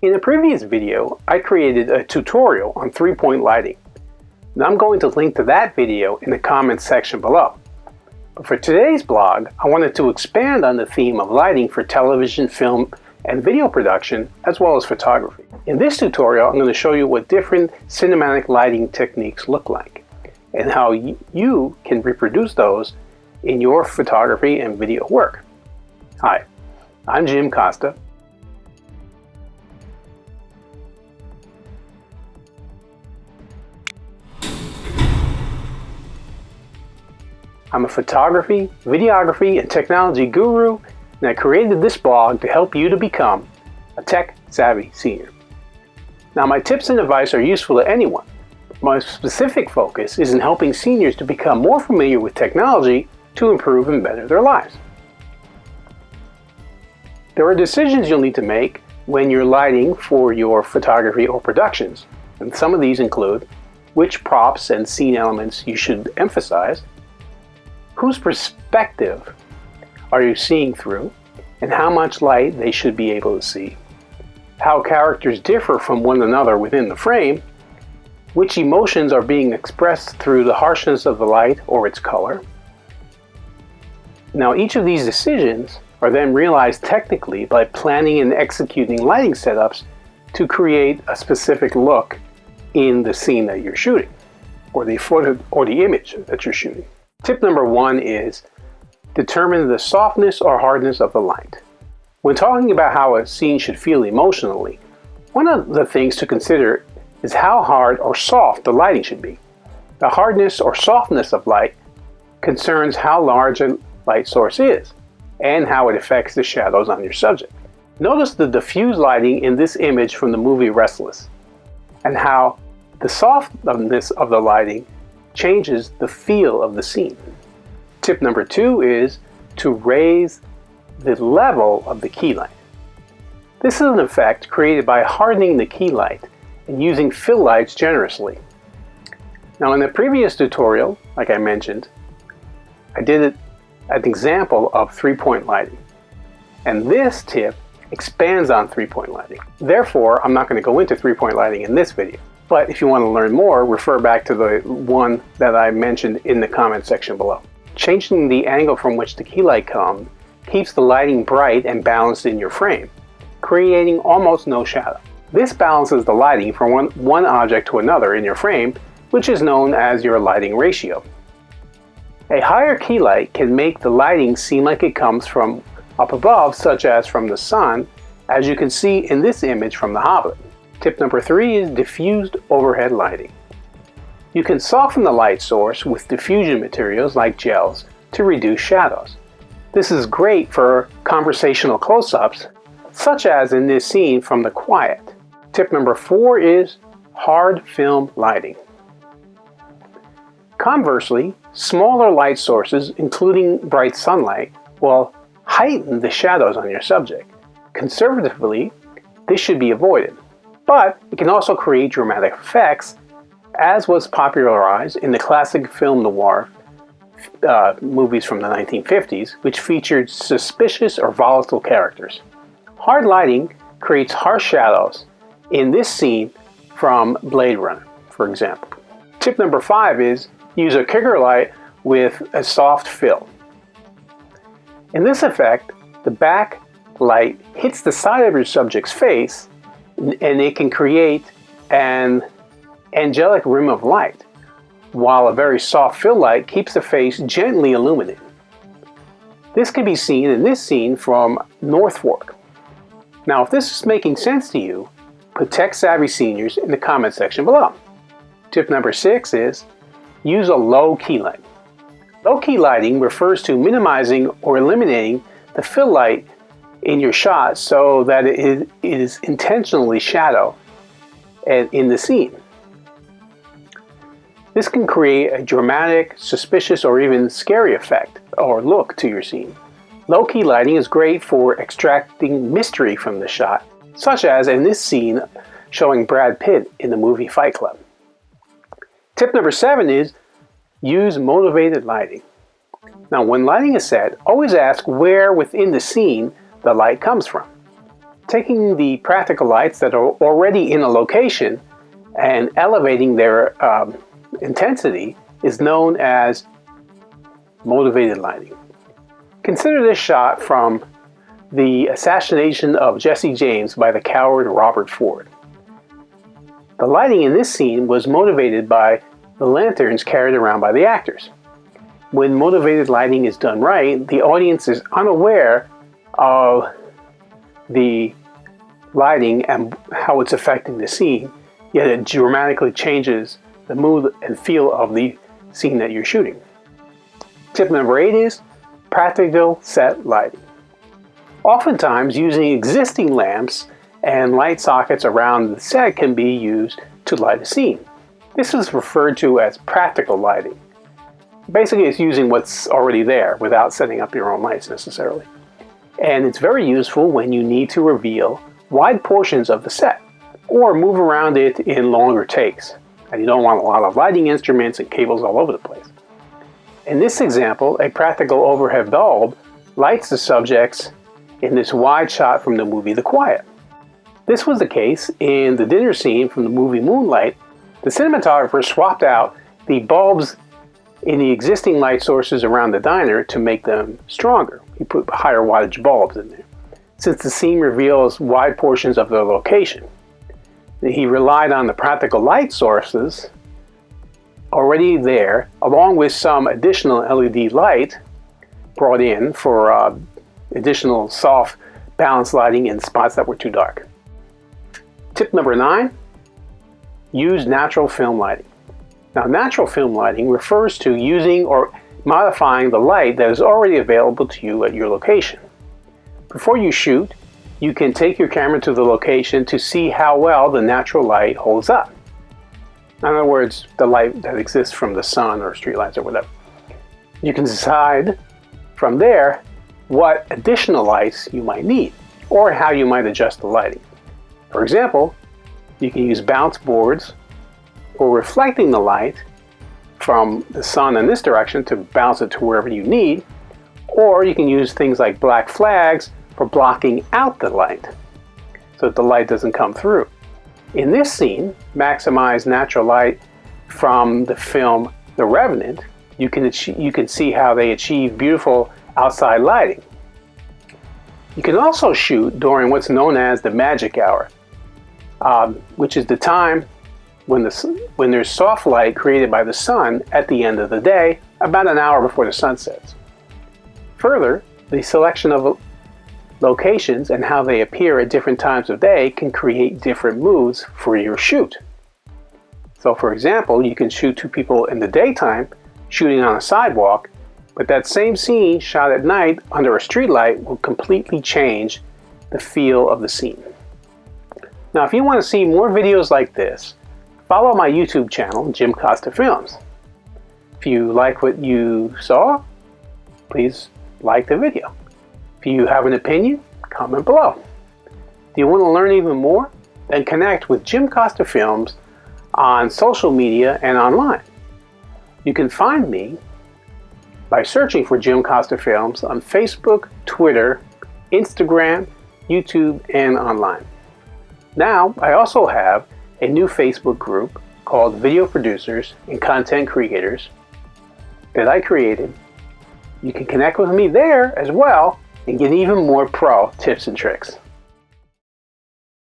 In a previous video, I created a tutorial on 3-point lighting. Now I'm going to link to that video in the comments section below. But for today's blog, I wanted to expand on the theme of lighting for television, film, and video production, as well as photography. In this tutorial, I'm going to show you what different cinematic lighting techniques look like, and how you can reproduce those in your photography and video work. Hi, I'm Jim Costa. I'm a photography, videography, and technology guru, and I created this blog to help you to become a tech-savvy senior. Now, my tips and advice are useful to anyone. My specific focus is in helping seniors to become more familiar with technology to improve and better their lives. There are decisions you'll need to make when you're lighting for your photography or productions, and some of these include which props and scene elements you should emphasize, whose perspective are you seeing through, and how much light they should be able to see, how characters differ from one another within the frame, which emotions are being expressed through the harshness of the light or its color. Now, each of these decisions are then realized technically by planning and executing lighting setups to create a specific look in the scene that you're shooting, or the photo or the image that you're shooting. Tip number 1 is determine the softness or hardness of the light. When talking about how a scene should feel emotionally, one of the things to consider is how hard or soft the lighting should be. The hardness or softness of light concerns how large a light source is and how it affects the shadows on your subject. Notice the diffused lighting in this image from the movie Restless, and how the softness of the lighting changes the feel of the scene. Tip number 2 is to raise the level of the key light. This is an effect created by hardening the key light and using fill lights generously. Now, in the previous tutorial, like I mentioned, I did an example of 3-point lighting, and this tip expands on 3-point lighting. Therefore, I'm not going to go into 3-point lighting in this video. But if you want to learn more, refer back to the one that I mentioned in the comment section below. Changing the angle from which the key light comes keeps the lighting bright and balanced in your frame, creating almost no shadow. This balances the lighting from one object to another in your frame, which is known as your lighting ratio. A higher key light can make the lighting seem like it comes from up above, such as from the sun, as you can see in this image from The Hobbit. Tip number 3 is diffused overhead lighting. You can soften the light source with diffusion materials like gels to reduce shadows. This is great for conversational close-ups, such as in this scene from The Quiet. Tip number 4 is hard film lighting. Conversely, smaller light sources, including bright sunlight, will heighten the shadows on your subject. Conservatively, this should be avoided. But it can also create dramatic effects, as was popularized in the classic film noir movies from the 1950s, which featured suspicious or volatile characters. Hard lighting creates harsh shadows in this scene from Blade Runner, for example. Tip number 5 is use a kicker light with a soft fill. In this effect, the backlight hits the side of your subject's face, and it can create an angelic rim of light, while a very soft fill light keeps the face gently illuminated. This can be seen in this scene from North Fork. Now, if this is making sense to you, put tech-savvy seniors in the comment section below. Tip number 6 is use a low key light. Low key lighting refers to minimizing or eliminating the fill light in your shot so that it is intentionally shadow in the scene. This can create a dramatic, suspicious, or even scary effect or look to your scene. Low key lighting is great for extracting mystery from the shot, such as in this scene showing Brad Pitt in the movie Fight Club. Tip number 7 is use motivated lighting. Now, when lighting a set, always ask where within the scene the light comes from. Taking the practical lights that are already in a location and elevating their intensity is known as motivated lighting. Consider this shot from the assassination of Jesse James by the coward Robert Ford. The lighting in this scene was motivated by the lanterns carried around by the actors. When motivated lighting is done right, the audience is unaware of the lighting and how it's affecting the scene, yet it dramatically changes the mood and feel of the scene that you're shooting. Tip number 8 is practical set lighting. Oftentimes, using existing lamps and light sockets around the set can be used to light a scene. This is referred to as practical lighting. Basically, it's using what's already there without setting up your own lights necessarily. And it's very useful when you need to reveal wide portions of the set or move around it in longer takes, and you don't want a lot of lighting instruments and cables all over the place. In this example, a practical overhead bulb lights the subjects in this wide shot from the movie The Quiet. This was the case in the dinner scene from the movie Moonlight. The cinematographer swapped out the bulbs in the existing light sources around the diner to make them stronger. He put higher wattage bulbs in there, since the scene reveals wide portions of the location. He relied on the practical light sources already there, along with some additional LED light brought in for additional soft balanced lighting in spots that were too dark. Tip number 9, use natural film lighting. Now, natural film lighting refers to using or modifying the light that is already available to you at your location. Before you shoot, you can take your camera to the location to see how well the natural light holds up. In other words, the light that exists from the sun or streetlights or whatever. You can decide from there what additional lights you might need or how you might adjust the lighting. For example, you can use bounce boards for reflecting the light from the sun in this direction to bounce it to wherever you need, or you can use things like black flags for blocking out the light so that the light doesn't come through. In this scene, maximize natural light from the film The Revenant. You can see how they achieve beautiful outside lighting. You can also shoot during what's known as the magic hour, which is the time when there's soft light created by the sun at the end of the day, about an hour before the sun sets. Further, the selection of locations and how they appear at different times of day can create different moods for your shoot. So for example, you can shoot 2 people in the daytime shooting on a sidewalk, but that same scene shot at night under a street light will completely change the feel of the scene. Now, if you want to see more videos like this, follow my YouTube channel, jimcostafilms. If you like what you saw, please like the video. If you have an opinion, comment below. Do you want to learn even more? Then connect with Jim Costa Films on social media and online. You can find me by searching for Jim Costa Films on Facebook, Twitter, Instagram, YouTube, and online. Now, I also have a new Facebook group called Video Producers and Content Creators that I created. You can connect with me there as well and get even more pro tips and tricks.